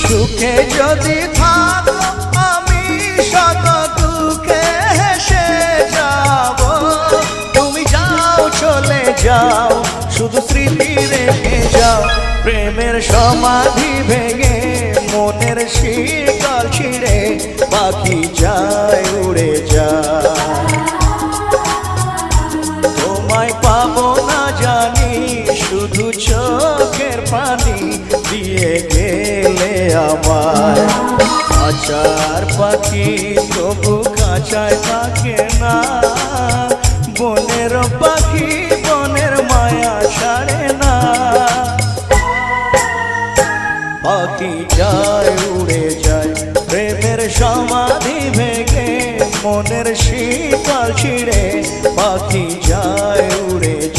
সুখে যদি থাকো আমি শত দুঃখে হেসে যাব। তুমি যাও চলে যাও শুধু স্মৃতি রেখে যাও। প্রেমের সমাধি ভেঙে মনের শিকল ছিঁড়ে পাখি যায় উড়ে যায়। তোমায় পাবো না জানি শুধু চোখের পানি দিয়ে গেলে আমায়। খাঁচার পাখি তবু খাঁচায় থাকে না, বনের পাখি বনের মায়া ছাড়ে না। পাখি যায় উড়ে যায় প্রেমের সমাধি ভেঙে মনের শীতল ছিঁড়ে পাখি যায় উড়ে যায়।